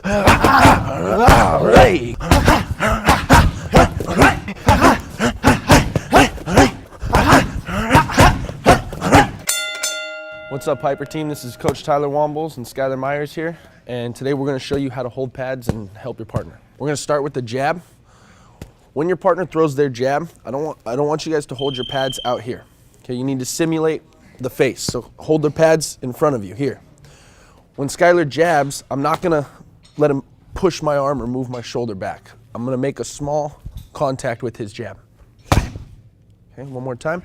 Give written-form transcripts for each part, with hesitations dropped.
What's up, Hyper Team? This is Coach Tyler Wombles and Skylar Myers here, and today we're going to show you how to hold pads and help your partner. We're going to start with the jab. When your partner throws their jab, I don't want you guys to hold your pads out here. Okay, you need to simulate the face. So hold the pads in front of you here. When Skylar jabs, I'm not going to let him push my arm or move my shoulder back. I'm going to make a small contact with his jab. Okay, one more time.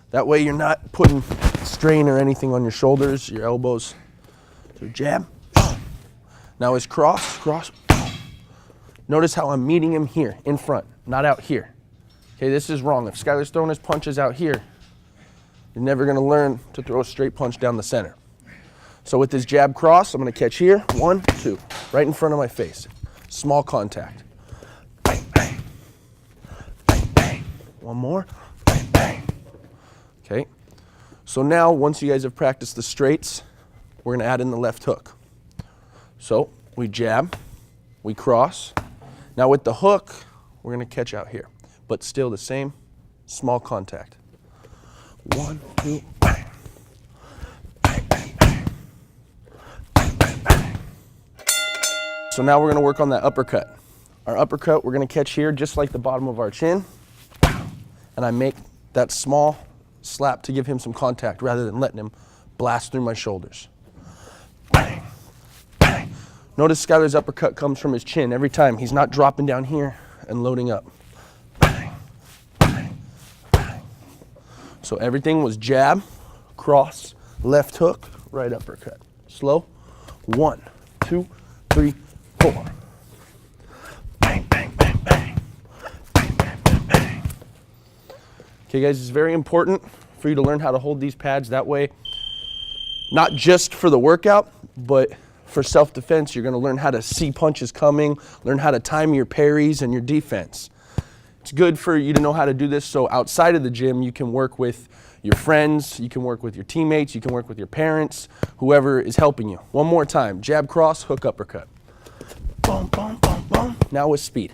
That way you're not putting strain or anything on your shoulders, your elbows. So jab. Now his cross. Notice how I'm meeting him here, in front, not out here. Okay, this is wrong. If Skylar's throwing his punches out here, you're never gonna learn to throw a straight punch down the center. So with his jab cross, I'm gonna catch here, 1, 2, right in front of my face. Small contact. Bang, bang. Bang, bang. One more. Bang, bang. Okay, so now once you guys have practiced the straights, we're gonna add in the left hook. So we jab, we cross. Now with the hook, we're gonna catch out here, but still the same small contact. 1, 2, bang. Bang, bang, bang. Bang, bang, bang. So now we're gonna work on that uppercut. Our uppercut, we're gonna catch here just like the bottom of our chin, and I make that small slap to give him some contact rather than letting him blast through my shoulders. Bang, bang. Notice Skylar's uppercut comes from his chin every time. He's not dropping down here and loading up. Bang, bang, bang. So everything was jab, cross, left hook, right uppercut. Slow. 1, 2, 3, 4. Bang, bang, bang, bang. Bang, bang, bang, bang. Okay, guys, it's very important for you to learn how to hold these pads. That way, not just for the workout, but for self-defense, you're gonna learn how to see punches coming, learn how to time your parries and your defense. It's good for you to know how to do this so outside of the gym, you can work with your friends, you can work with your teammates, you can work with your parents, whoever is helping you. One more time, jab, cross, hook, uppercut. Boom, boom, boom, boom. Now with speed.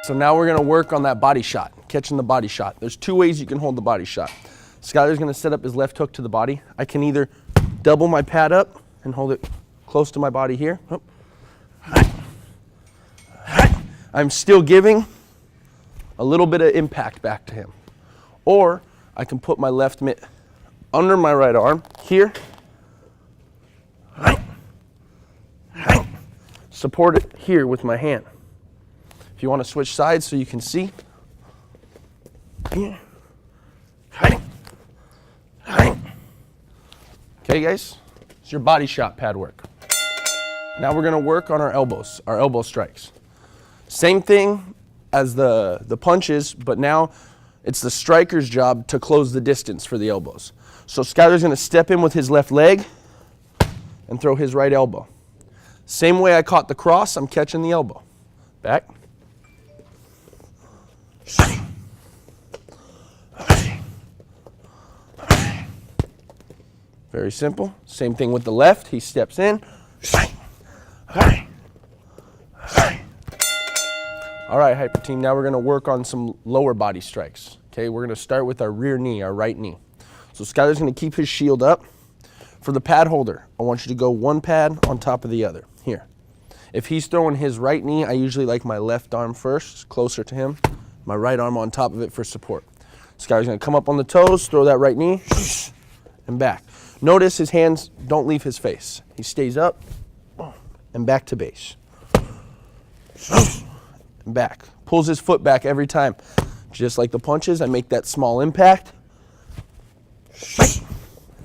So now we're gonna work on that body shot, catching the body shot. There's 2 ways you can hold the body shot. Skylar's gonna set up his left hook to the body. I can either double my pad up and hold it close to my body here. I'm still giving a little bit of impact back to him. Or I can put my left mitt under my right arm here. Support it here with my hand. If you want to switch sides so you can see. Okay, guys, it's your body shot pad work. Now we're gonna work on our elbows, our elbow strikes. Same thing as the punches, but now it's the striker's job to close the distance for the elbows. So Skylar's gonna step in with his left leg and throw his right elbow. Same way I caught the cross, I'm catching the elbow. Back. Very simple. Same thing with the left. He steps in. All right, Hyper Team, now we're gonna work on some lower body strikes. Okay, we're gonna start with our rear knee, our right knee. So Skylar's gonna keep his shield up. For the pad holder, I want you to go one pad on top of the other, here. If he's throwing his right knee, I usually like my left arm first, closer to him. My right arm on top of it for support. Skylar's gonna come up on the toes, throw that right knee, and back. Notice his hands don't leave his face. He stays up and back to base. And back. Pulls his foot back every time. Just like the punches, I make that small impact.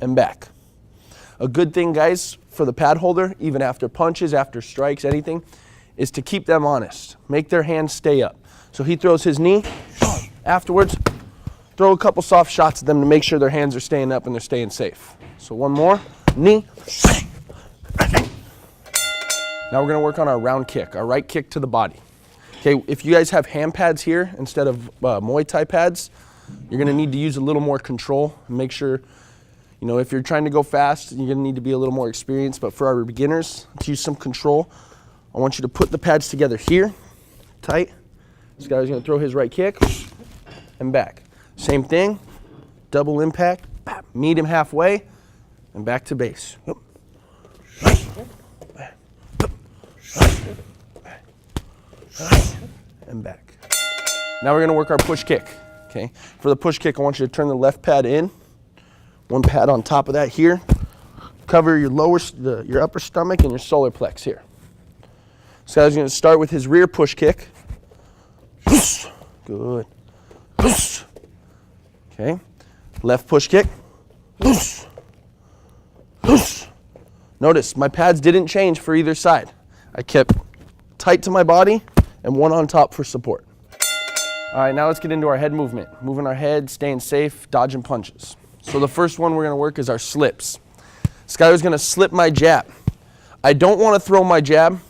And back. A good thing, guys, for the pad holder, even after punches, after strikes, anything, is to keep them honest. Make their hands stay up. So he throws his knee. Afterwards, throw a couple soft shots at them to make sure their hands are staying up and they're staying safe. So one more, knee. Now we're gonna work on our round kick, our right kick to the body. Okay, if you guys have hand pads here instead of Muay Thai pads, you're gonna need to use a little more control and make sure You know, if you're trying to go fast, you're gonna need to be a little more experienced, but for our beginners, to use some control, I want you to put the pads together here, tight. This guy's gonna throw his right kick and back. Same thing, double impact, meet him halfway, and back to base. And back. Now we're gonna work our push kick, okay? For the push kick, I want you to turn the left pad in, one pad on top of that here, cover your your upper stomach and your solar plex here. This guy's gonna start with his rear push kick. Good. Okay, left push kick. Notice my pads didn't change for either side. I kept tight to my body and one on top for support. All right, now let's get into our head movement. Moving our head, staying safe, dodging punches. So the first one we're gonna work is our slips. Skyler's gonna slip my jab. I don't wanna throw my jab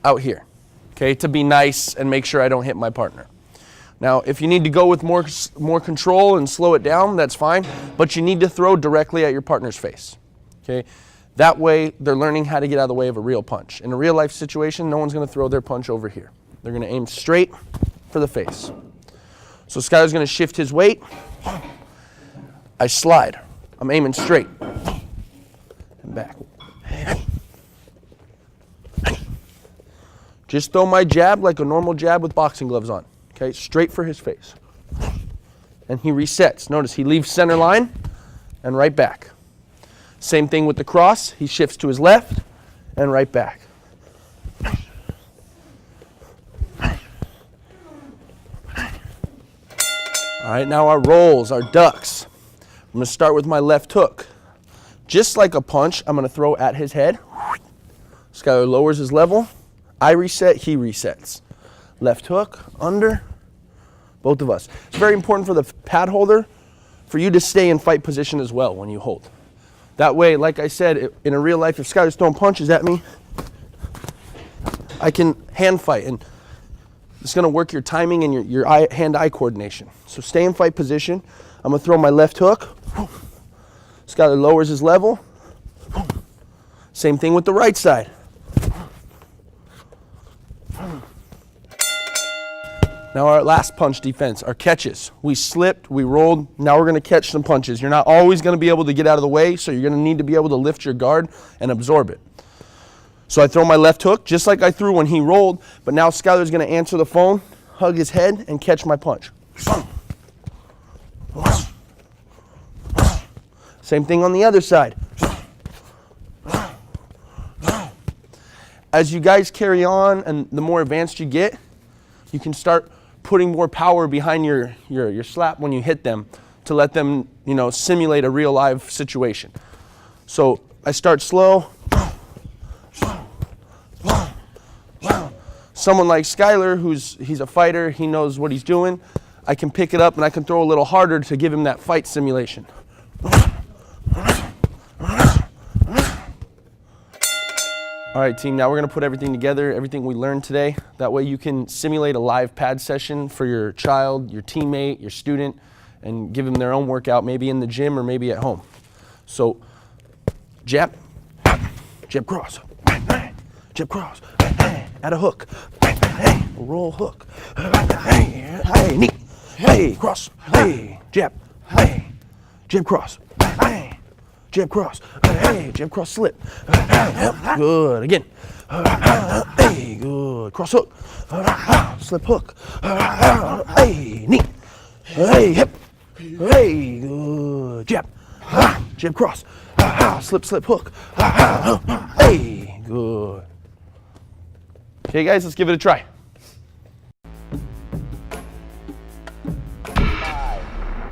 out here, okay, to be nice and make sure I don't hit my partner. Now, if you need to go with more control and slow it down, that's fine, but you need to throw directly at your partner's face, okay? That way, they're learning how to get out of the way of a real punch. In a real life situation, no one's gonna throw their punch over here. They're gonna aim straight for the face. So Skyler's gonna shift his weight. I slide. I'm aiming straight and back. Just throw my jab like a normal jab with boxing gloves on. Okay, straight for his face. And he resets. Notice he leaves center line and right back. Same thing with the cross. He shifts to his left and right back. All right, now our rolls, our ducks. I'm gonna start with my left hook. Just like a punch, I'm gonna throw at his head. Skyler lowers his level. I reset, he resets. Left hook, under, both of us. It's very important for the pad holder for you to stay in fight position as well when you hold. That way, like I said, in a real life, if Skyler's throwing punches at me, I can hand fight, and it's gonna work your timing and your hand-eye coordination. So stay in fight position. I'm gonna throw my left hook. Skyler lowers his level. Same thing with the right side. Now our last punch defense, our catches. We slipped, we rolled, now we're gonna catch some punches. You're not always gonna be able to get out of the way, so you're gonna need to be able to lift your guard and absorb it. So I throw my left hook, just like I threw when he rolled, but now Skyler's gonna answer the phone, hug his head, and catch my punch. Same thing on the other side. As you guys carry on and the more advanced you get, you can start putting more power behind your slap when you hit them to let them, you know, simulate a real live situation. So I start slow. Someone like Skyler, he's a fighter, he knows what he's doing, I can pick it up and I can throw a little harder to give him that fight simulation. All right, team, now we're gonna put everything together, everything we learned today. That way you can simulate a live pad session for your child, your teammate, your student, and give them their own workout, maybe in the gym or maybe at home. So, jab, jab cross, jab cross, add a hook, roll hook, knee, cross, jab, jab cross, jab cross, jab cross slip, good, again, good, cross hook, slip hook, knee, hip, good, jab, jab cross, slip hook, good. Okay guys, let's give it a try. 5,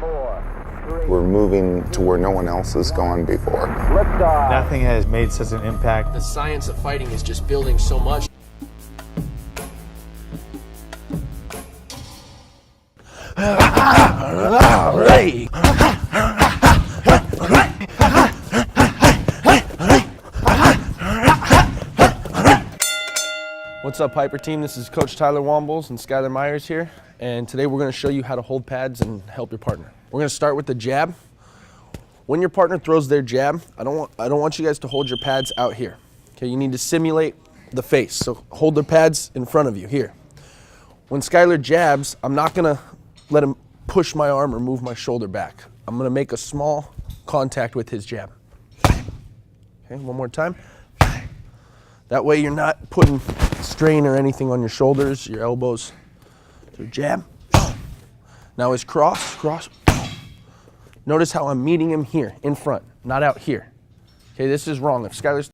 4, 3. We're moving to where no one else has gone before. Nothing has made such an impact. The science of fighting is just building so much. What's up, Piper team? This is Coach Tyler Wombles and Skyler Myers here, and today we're going to show you how to hold pads and help your partner. We're going to start with the jab. When your partner throws their jab, I don't want you guys to hold your pads out here. Okay, you need to simulate the face. So hold the pads in front of you here. When Skylar jabs, I'm not gonna let him push my arm or move my shoulder back. I'm gonna make a small contact with his jab. Okay, one more time. That way you're not putting strain or anything on your shoulders, your elbows. So jab. Now his cross. Notice how I'm meeting him here, in front, not out here. Okay, this is wrong. If Skylar's